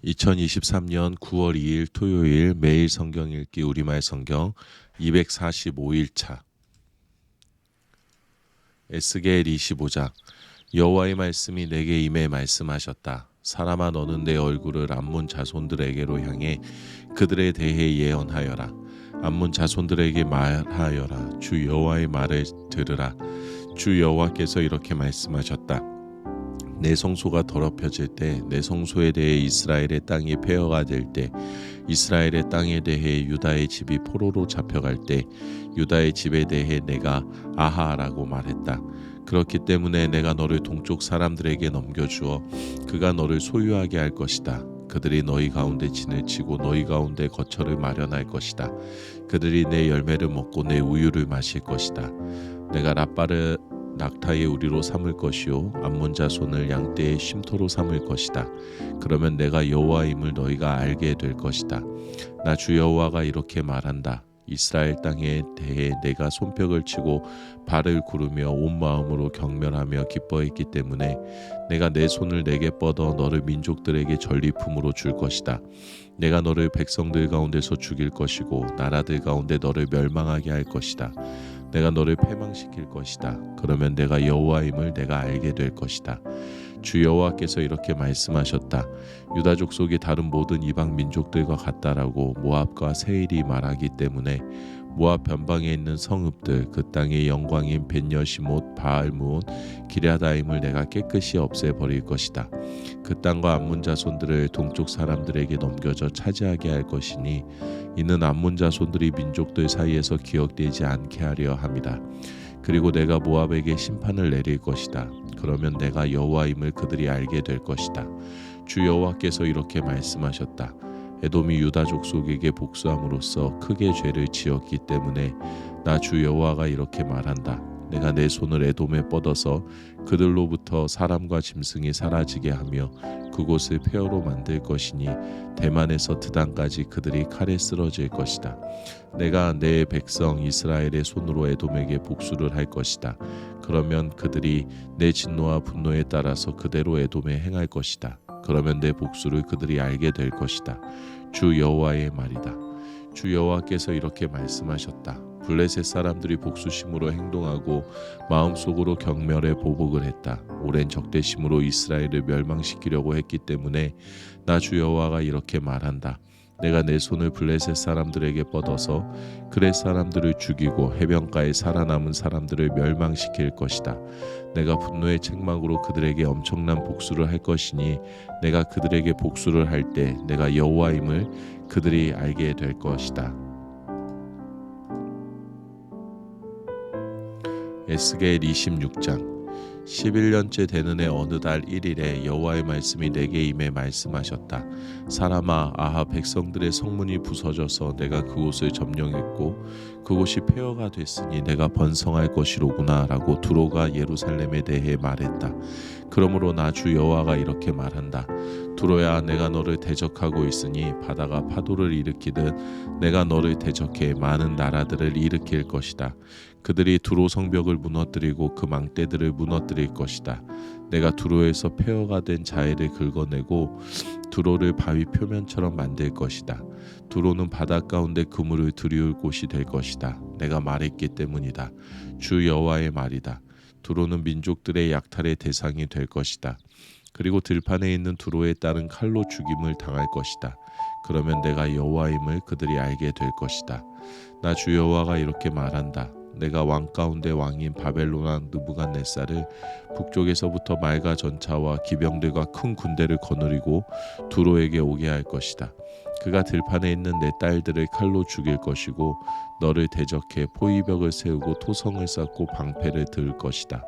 2023년 9월 2일 토요일 매일 성경 읽기 우리말 성경 245일차 에스겔 25장 여호와의 말씀이 내게 임해 말씀하셨다. 사람아, 너는 내 얼굴을 암몬 자손들에게로 향해 그들에 대해 예언하여라. 암몬 자손들에게 말하여라. 주 여호와의 말을 들으라. 주 여호와께서 이렇게 말씀하셨다. 내 성소가 더럽혀질 때, 내 성소에 대해 이스라엘의 땅이 폐허가 될 때, 이스라엘의 땅에 대해 유다의 집이 포로로 잡혀갈 때, 유다의 집에 대해 내가 아하라고 말했다. 그렇기 때문에 내가 너를 동쪽 사람들에게 넘겨주어 그가 너를 소유하게 할 것이다. 그들이 너희 가운데 진을 치고 너희 가운데 거처를 마련할 것이다. 그들이 내 열매를 먹고 내 우유를 마실 것이다. 내가 라빠를 낙타의 우리로 삼을 것이요 암몬 자손을 양떼의 쉼터로 삼을 것이다. 그러면 내가 여호와임을 너희가 알게 될 것이다. 나 주 여호와가 이렇게 말한다. 이스라엘 땅에 대해 내가 손뼉을 치고 발을 구르며 온 마음으로 경멸하며 기뻐했기 때문에 내가 내 손을 내게 뻗어 너를 민족들에게 전리품으로 줄 것이다. 내가 너를 백성들 가운데서 죽일 것이고 나라들 가운데 너를 멸망하게 할 것이다. 내가 너를 패망시킬 것이다. 그러면 내가 여호와임을 내가 알게 될 것이다. 주 여호와께서 이렇게 말씀하셨다. 유다 족속이 다른 모든 이방 민족들과 같다라고 모압과 세일이 말하기 때문에 모압 변방에 있는 성읍들, 그 땅의 영광인 벳여시못, 바알므온, 기랴다임을 내가 깨끗이 없애버릴 것이다. 그 땅과 암몬 자손들을 동쪽 사람들에게 넘겨져 차지하게 할 것이니 이는 암몬 자손들이 민족들 사이에서 기억되지 않게 하려 함이다. 그리고 내가 모압에게 심판을 내릴 것이다. 그러면 내가 여호와임을 그들이 알게 될 것이다. 주 여호와께서 이렇게 말씀하셨다. 에돔이 유다 족속에게 복수함으로써 크게 죄를 지었기 때문에 나 주 여호와가 이렇게 말한다. 내가 내 손을 에돔에 뻗어서 그들로부터 사람과 짐승이 사라지게 하며 그곳을 폐허로 만들 것이니 대만에서 드단까지 그들이 칼에 쓰러질 것이다. 내가 내 백성 이스라엘의 손으로 에돔에게 복수를 할 것이다. 그러면 그들이 내 진노와 분노에 따라서 그대로 에돔에 행할 것이다. 그러면 내 복수를 그들이 알게 될 것이다. 주 여호와의 말이다. 주 여호와께서 이렇게 말씀하셨다. 블레셋 사람들이 복수심으로 행동하고 마음속으로 경멸에 보복을 했다. 오랜 적대심으로 이스라엘을 멸망시키려고 했기 때문에 나 주 여호와가 이렇게 말한다. 내가 내 손을 블레셋 사람들에게 뻗어서 그렛 사람들을 죽이고 해변가에 살아남은 사람들을 멸망시킬 것이다. 내가 분노의 책망으로 그들에게 엄청난 복수를 할 것이니 내가 그들에게 복수를 할 때 내가 여호와임을 그들이 알게 될 것이다. 에스겔 26장 11년째 되는 해 어느 달 1일에 여호와의 말씀이 내게 임해 말씀하셨다. 사람아, 아합 백성들의 성문이 부서져서 내가 그곳을 점령했고 그곳이 폐허가 됐으니 내가 번성할 것이로구나 라고 두로가 예루살렘에 대해 말했다. 그러므로 나 주 여호와가 이렇게 말한다. 두로야, 내가 너를 대적하고 있으니 바다가 파도를 일으키듯 내가 너를 대적해 많은 나라들을 일으킬 것이다. 그들이 두로 성벽을 무너뜨리고 그 망대들을 무너뜨릴 것이다. 내가 두로에서 폐허가 된 자해를 긁어내고 두로를 바위 표면처럼 만들 것이다. 두로는 바다 가운데 그물을 들이울 곳이 될 것이다. 내가 말했기 때문이다. 주 여호와의 말이다. 두로는 민족들의 약탈의 대상이 될 것이다. 그리고 들판에 있는 두로에 따른 칼로 죽임을 당할 것이다. 그러면 내가 여호와임을 그들이 알게 될 것이다. 나 주 여호와가 이렇게 말한다. 내가 왕 가운데 왕인 바벨론 왕 느부갓네살을 북쪽에서부터 말과 전차와 기병들과 큰 군대를 거느리고 두로에게 오게 할 것이다. 그가 들판에 있는 내 딸들을 칼로 죽일 것이고 너를 대적해 포위벽을 세우고 토성을 쌓고 방패를 들 것이다.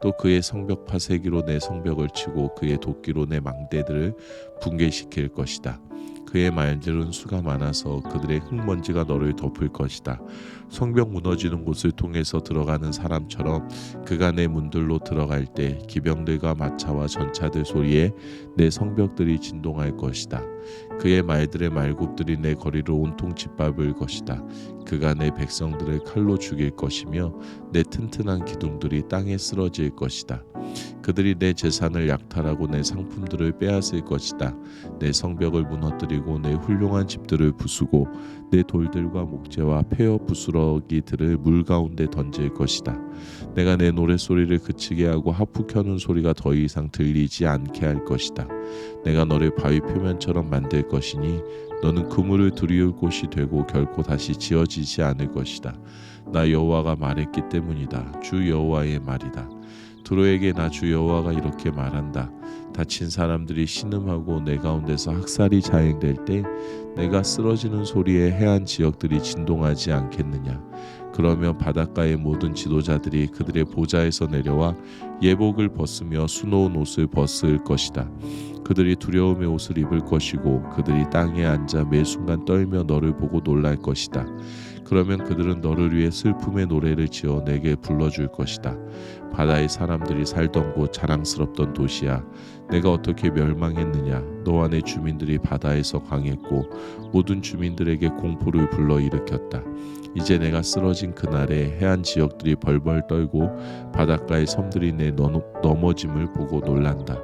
또 그의 성벽 파쇄기로 내 성벽을 치고 그의 도끼로 내 망대들을 붕괴시킬 것이다. 그의 말들은 수가 많아서 그들의 흙먼지가 너를 덮을 것이다. 성벽 무너지는 곳을 통해서 들어가는 사람처럼 그가 내 문들로 들어갈 때 기병들과 마차와 전차들 소리에 내 성벽들이 진동할 것이다. 그의 말들의 말굽들이 내 거리를 온통 짓밟을 것이다. 그가 내 백성들을 칼로 죽일 것이며 내 튼튼한 기둥들이 땅에 쓰러질 것이다. 그들이 내 재산을 약탈하고 내 상품들을 빼앗을 것이다. 내 성벽을 무너뜨리고 내 훌륭한 집들을 부수고 내 돌들과 목재와 폐허 부스러기들을 물 가운데 던질 것이다. 내가 내 노랫소리를 그치게 하고 하프 켜는 소리가 더 이상 들리지 않게 할 것이다. 내가 너를 바위 표면처럼 만들 것이니 너는 그물을 들이울 곳이 되고 결코 다시 지어지지 않을 것이다. 나 여호와가 말했기 때문이다. 주 여호와의 말이다. 두로에게 나 주 여호와가 이렇게 말한다. 다친 사람들이 신음하고 내 가운데서 학살이 자행될 때 내가 쓰러지는 소리에 해안 지역들이 진동하지 않겠느냐. 그러면 바닷가의 모든 지도자들이 그들의 보좌에서 내려와 예복을 벗으며 수놓은 옷을 벗을 것이다. 그들이 두려움의 옷을 입을 것이고 그들이 땅에 앉아 매 순간 떨며 너를 보고 놀랄 것이다. 그러면 그들은 너를 위해 슬픔의 노래를 지어 내게 불러줄 것이다. 바다의 사람들이 살던 곳 자랑스럽던 도시야, 내가 어떻게 멸망했느냐. 너와 내 주민들이 바다에서 강했고 모든 주민들에게 공포를 불러일으켰다. 이제 내가 쓰러진 그날에 해안 지역들이 벌벌 떨고 바닷가의 섬들이 내 넘어짐을 보고 놀란다.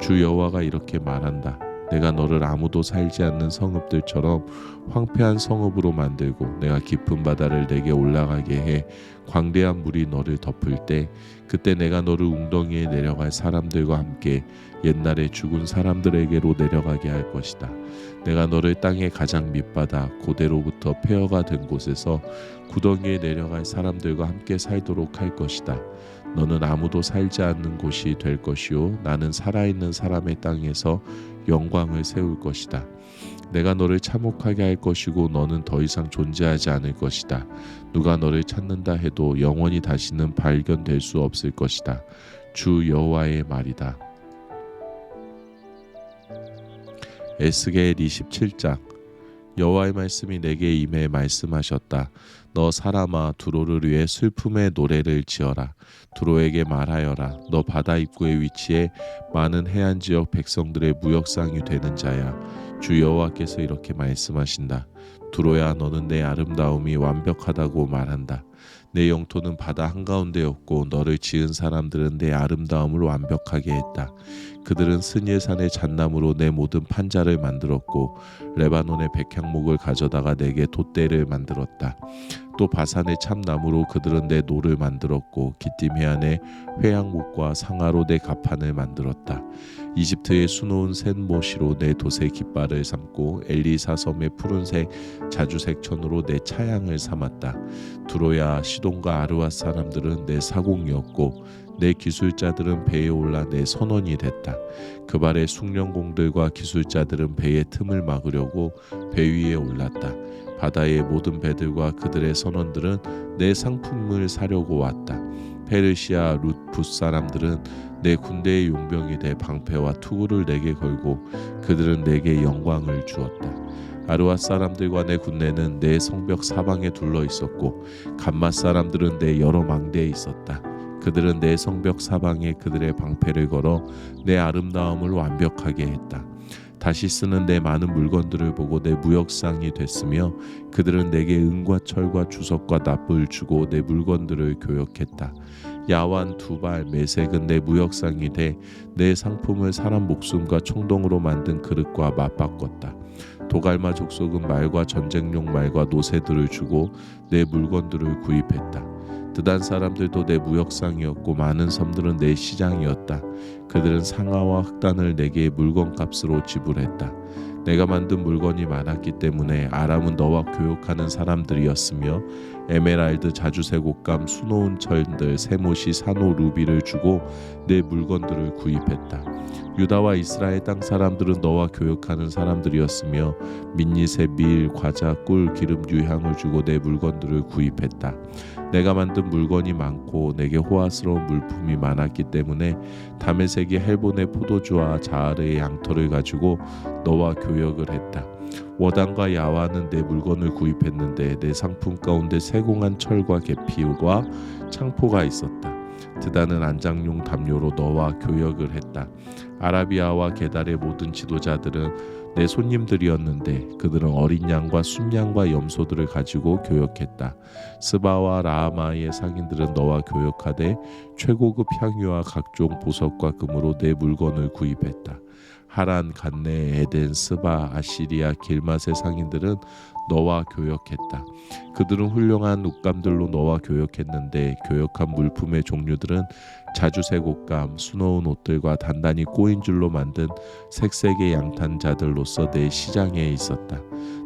주 여호와가 이렇게 말한다. 내가 너를 아무도 살지 않는 성읍들처럼 황폐한 성읍으로 만들고 내가 깊은 바다를 내게 올라가게 해 광대한 물이 너를 덮을 때 그때 내가 너를 웅덩이에 내려갈 사람들과 함께 옛날에 죽은 사람들에게로 내려가게 할 것이다. 내가 너를 땅의 가장 밑바닥 고대로부터 폐허가 된 곳에서 구덩이에 내려갈 사람들과 함께 살도록 할 것이다. 너는 아무도 살지 않는 곳이 될 것이요 나는 살아있는 사람의 땅에서 영광을 세울 것이다. 내가 너를 참혹하게 할 것이고 너는 더 이상 존재하지 않을 것이다. 누가 너를 찾는다 해도 영원히 다시는 발견될 수 없을 것이다. 주 여호와의 말이다. 에스겔 27장. 여호와의 말씀이 내게 임해 말씀하셨다. 너 사람아, 두로를 위해 슬픔의 노래를 지어라. 두로에게 말하여라. 너 바다 입구에 위치해 많은 해안 지역 백성들의 무역상이 되는 자야. 주 여호와께서 이렇게 말씀하신다. 두로야, 너는 내 아름다움이 완벽하다고 말한다. 내 영토는 바다 한가운데였고 너를 지은 사람들은 내 아름다움을 완벽하게 했다. 그들은 스닐산의 잣나무로 내 모든 판자를 만들었고 레바논의 백향목을 가져다가 내게 돛대를 만들었다. 또 바산의 참나무로 그들은 내 노를 만들었고 기띔 해안의 회양목과 상아로 내 가판을 만들었다. 이집트의 수놓은 셋모시로 내 돛의 깃발을 삼고 엘리사 섬의 푸른색 자주색 천으로 내 차양을 삼았다. 두로야, 시돈과 아르와 사람들은 내 사공이었고 내 기술자들은 배에 올라 내 선원이 됐다. 그 발의 숭령공들과 기술자들은 배의 틈을 막으려고 배 위에 올랐다. 바다의 모든 배들과 그들의 선원들은 내 상품을 사려고 왔다. 페르시아 룻 붓 사람들은 내 군대의 용병이 돼 방패와 투구를 내게 걸고 그들은 내게 영광을 주었다. 아르와 사람들과 내 군대는 내 성벽 사방에 둘러 있었고 감맛 사람들은 내 여러 망대에 있었다. 그들은 내 성벽 사방에 그들의 방패를 걸어 내 아름다움을 완벽하게 했다. 다시 쓰는 내 많은 물건들을 보고 내 무역상이 됐으며 그들은 내게 은과 철과 주석과 납을 주고 내 물건들을 교역했다. 야완, 두발, 메색은 내 무역상이 돼 내 상품을 사람 목숨과 청동으로 만든 그릇과 맞바꿨다. 도갈마 족속은 말과 전쟁용 말과 노새들을 주고 내 물건들을 구입했다. 드단 사람들도 내 무역상이었고 많은 섬들은 내 시장이었다. 그들은 상아와 흑단을 내게 물건값으로 지불했다. 내가 만든 물건이 많았기 때문에 아람은 너와 교역하는 사람들이었으며 에메랄드, 자주색 옷감, 수놓은 철들, 세못이, 산호, 루비를 주고 내 물건들을 구입했다. 유다와 이스라엘 땅 사람들은 너와 교역하는 사람들이었으며 민니새, 밀, 과자, 꿀, 기름, 유향을 주고 내 물건들을 구입했다. 내가 만든 물건이 많고 내게 호화스러운 물품이 많았기 때문에 다메섹이 헬본의 포도주와 자하르의 양털을 가지고 너와 교역을 했다. 워단과 야와는 내 물건을 구입했는데 내 상품 가운데 세공한 철과 계피와 창포가 있었다. 드다는 안장용 담요로 너와 교역을 했다. 아라비아와 게달의 모든 지도자들은 내 손님들이었는데 그들은 어린 양과 순양과 염소들을 가지고 교역했다. 스바와 라하마의 상인들은 너와 교역하되 최고급 향유와 각종 보석과 금으로 내 물건을 구입했다. 하란, 간네, 에덴, 스바, 아시리아, 길맛의 상인들은 너와 교역했다. 그들은 훌륭한 옷감들로 너와 교역했는데 교역한 물품의 종류들은 자주색 옷감, 수놓은 옷들과 단단히 꼬인 줄로 만든 색색의 양탄자들로서 내 시장에 있었다.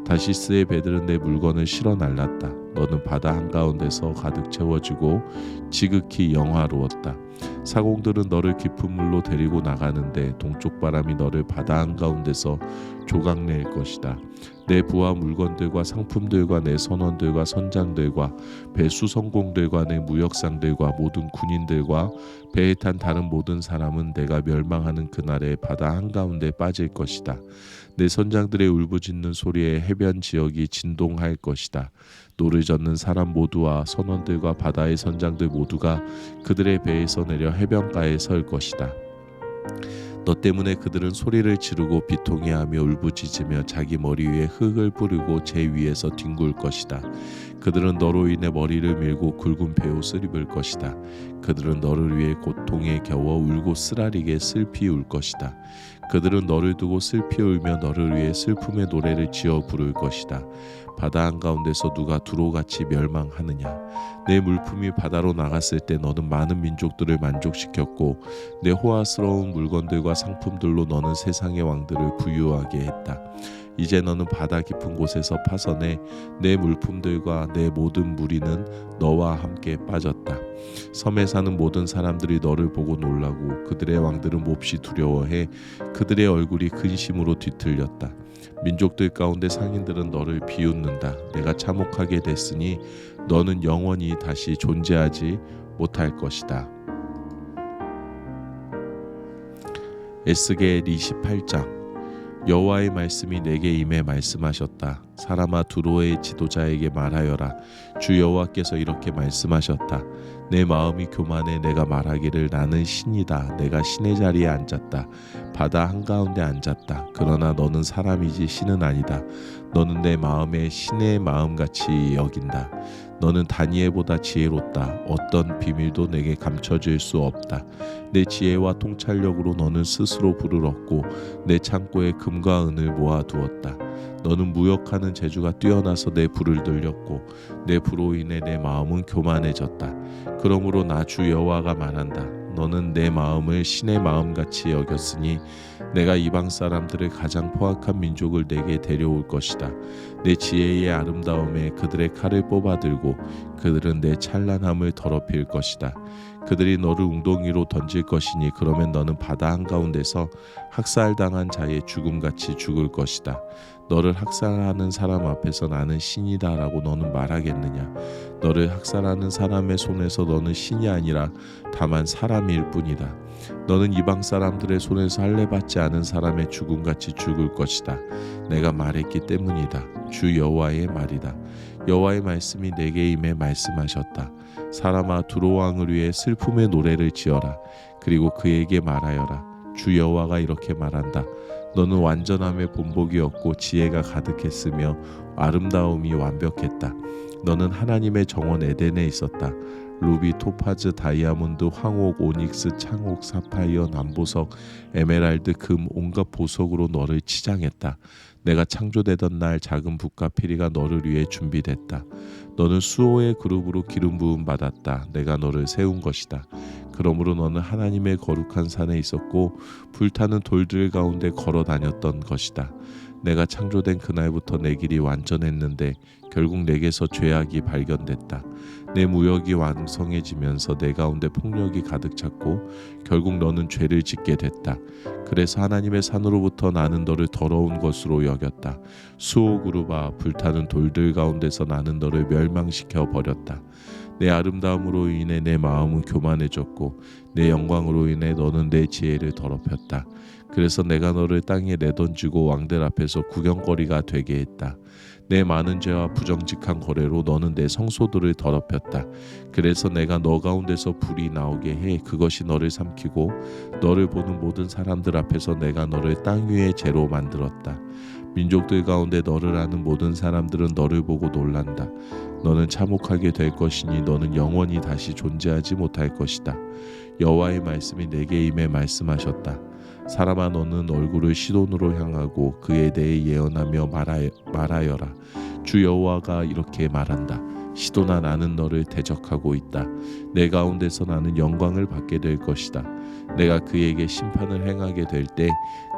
다시스의 배들은 내 물건을 실어 날랐다. 너는 바다 한가운데서 가득 채워지고 지극히 영화로웠다. 사공들은 너를 깊은 물로 데리고 나가는데 동쪽 바람이 너를 바다 한가운데서 조각낼 것이다. 내 부하 물건들과 상품들과 내 선원들과 선장들과 배수 성공들과 내 무역상들과 모든 군인들과 배에 탄 다른 모든 사람은 내가 멸망하는 그날에 바다 한가운데 빠질 것이다. 내 선장들의 울부짖는 소리에 해변 지역이 진동할 것이다. 노를 젓는 사람 모두와 선원들과 바다의 선장들 모두가 그들의 배에서 내려 해변가에 설 것이다. 너 때문에 그들은 소리를 지르고 비통해하며 울부짖으며 자기 머리 위에 흙을 뿌리고 제 위에서 뒹굴 것이다. 그들은 너로 인해 머리를 밀고 굵은 베옷을 입을 것이다. 그들은 너를 위해 고통에 겨워 울고 쓰라리게 슬피 울 것이다. 그들은 너를 두고 슬피 울며 너를 위해 슬픔의 노래를 지어 부를 것이다. 바다 한가운데서 누가 두로같이 멸망하느냐. 내 물품이 바다로 나갔을 때 너는 많은 민족들을 만족시켰고 내 호화스러운 물건들과 상품들로 너는 세상의 왕들을 부유하게 했다. 이제 너는 바다 깊은 곳에서 파선해 내 물품들과 내 모든 무리는 너와 함께 빠졌다. 섬에 사는 모든 사람들이 너를 보고 놀라고 그들의 왕들은 몹시 두려워해 그들의 얼굴이 근심으로 뒤틀렸다. 민족들 가운데 상인들은 너를 비웃는다. 내가 참혹하게 됐으니 너는 영원히 다시 존재하지 못할 것이다. 에스겔 28장. 여호와의 말씀이 내게 임해 말씀하셨다. 사람아, 두로의 지도자에게 말하여라. 주 여호와께서 이렇게 말씀하셨다. 내 마음이 교만해 내가 말하기를 나는 신이다. 내가 신의 자리에 앉았다. 바다 한가운데 앉았다. 그러나 너는 사람이지 신은 아니다. 너는 내 마음에 신의 마음같이 여긴다. 너는 다니엘보다 지혜롭다. 어떤 비밀도 내게 감춰질 수 없다. 내 지혜와 통찰력으로 너는 스스로 부를 얻고 내 창고에 금과 은을 모아두었다. 너는 무역하는 재주가 뛰어나서 내 부를 늘렸고 내 부로 인해 내 마음은 교만해졌다. 그러므로 나 주 여호와가 말한다. 너는 내 마음을 신의 마음같이 여겼으니 내가 이방 사람들을 가장 포악한 민족을 내게 데려올 것이다. 내 지혜의 아름다움에 그들의 칼을 뽑아들고 그들은 내 찬란함을 더럽힐 것이다. 그들이 너를 웅덩이로 던질 것이니 그러면 너는 바다 한가운데서 학살당한 자의 죽음같이 죽을 것이다. 너를 학살하는 사람 앞에서 나는 신이다 라고 너는 말하겠느냐. 너를 학살하는 사람의 손에서 너는 신이 아니라 다만 사람일 뿐이다. 너는 이방 사람들의 손에서 할례받지 않은 사람의 죽음같이 죽을 것이다. 내가 말했기 때문이다. 주 여호와의 말이다. 여호와의 말씀이 내게 임해 말씀하셨다. 사람아, 두로 왕을 위해 슬픔의 노래를 지어라. 그리고 그에게 말하여라. 주 여호와가 이렇게 말한다. 너는 완전함의 본복이었고 지혜가 가득했으며 아름다움이 완벽했다. 너는 하나님의 정원 에덴에 있었다. 루비, 토파즈, 다이아몬드, 황옥, 오닉스, 창옥, 사파이어, 남보석, 에메랄드, 금, 온갖 보석으로 너를 치장했다. 내가 창조되던 날 작은 붓과 피리가 너를 위해 준비됐다. 너는 수호의 그룹으로 기름 부음 받았다. 내가 너를 세운 것이다. 그러므로 너는 하나님의 거룩한 산에 있었고 불타는 돌들 가운데 걸어 다녔던 것이다. 내가 창조된 그날부터 내 길이 완전했는데 결국 내게서 죄악이 발견됐다. 내 무역이 왕성해지면서 내 가운데 폭력이 가득 찼고 결국 너는 죄를 짓게 됐다. 그래서 하나님의 산으로부터 나는 너를 더러운 것으로 여겼다. 수호그룹아, 불타는 돌들 가운데서 나는 너를 멸망시켜 버렸다. 내 아름다움으로 인해 내 마음은 교만해졌고 내 영광으로 인해 너는 내 지혜를 더럽혔다. 그래서 내가 너를 땅에 내던지고 왕들 앞에서 구경거리가 되게 했다. 내 많은 죄와 부정직한 거래로 너는 내 성소들을 더럽혔다. 그래서 내가 너 가운데서 불이 나오게 해 그것이 너를 삼키고 너를 보는 모든 사람들 앞에서 내가 너를 땅 위의 재로 만들었다. 민족들 가운데 너를 아는 모든 사람들은 너를 보고 놀란다. 너는 참혹하게 될 것이니 너는 영원히 다시 존재하지 못할 것이다. 여호와의 말씀이 내게 임해 말씀하셨다. 사람아 너는 얼굴을 시돈으로 향하고 그에 대해 예언하며 말하여라. 주 여호와가 이렇게 말한다. 시돈아 나는 너를 대적하고 있다. 내 가운데서 나는 영광을 받게 될 것이다. 내가 그에게 심판을 행하게 될 때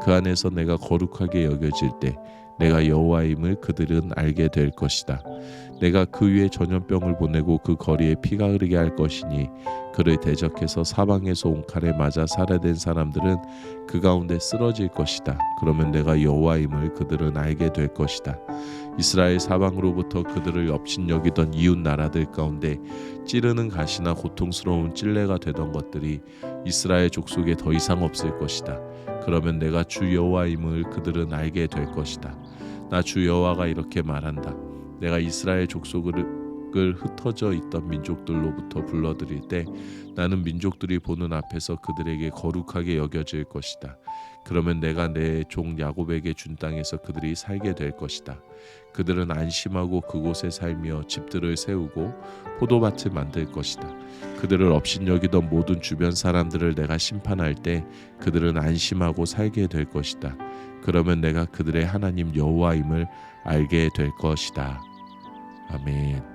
그 안에서 내가 거룩하게 여겨질 때 내가 여호와임을 그들은 알게 될 것이다. 내가 그 위에 전염병을 보내고 그 거리에 피가 흐르게 할 것이니 그를 대적해서 사방에서 온 칼에 맞아 살해된 사람들은 그 가운데 쓰러질 것이다. 그러면 내가 여호와임을 그들은 알게 될 것이다. 이스라엘 사방으로부터 그들을 업신여기던 이웃 나라들 가운데 찌르는 가시나 고통스러운 찔레가 되던 것들이 이스라엘 족속에 더 이상 없을 것이다. 그러면 내가 주 여호와임을 그들은 알게 될 것이다. 나 주 여호와가 이렇게 말한다. 내가 이스라엘 족속을 흩어져 있던 민족들로부터 불러들일 때 나는 민족들이 보는 앞에서 그들에게 거룩하게 여겨질 것이다. 그러면 내가 내 종 야곱에게 준 땅에서 그들이 살게 될 것이다. 그들은 안심하고 그곳에 살며 집들을 세우고 포도밭을 만들 것이다. 그들을 업신여기던 모든 주변 사람들을 내가 심판할 때 그들은 안심하고 살게 될 것이다. 그러면 내가 그들의 하나님 여호와임을 알게 될 것이다. 아멘.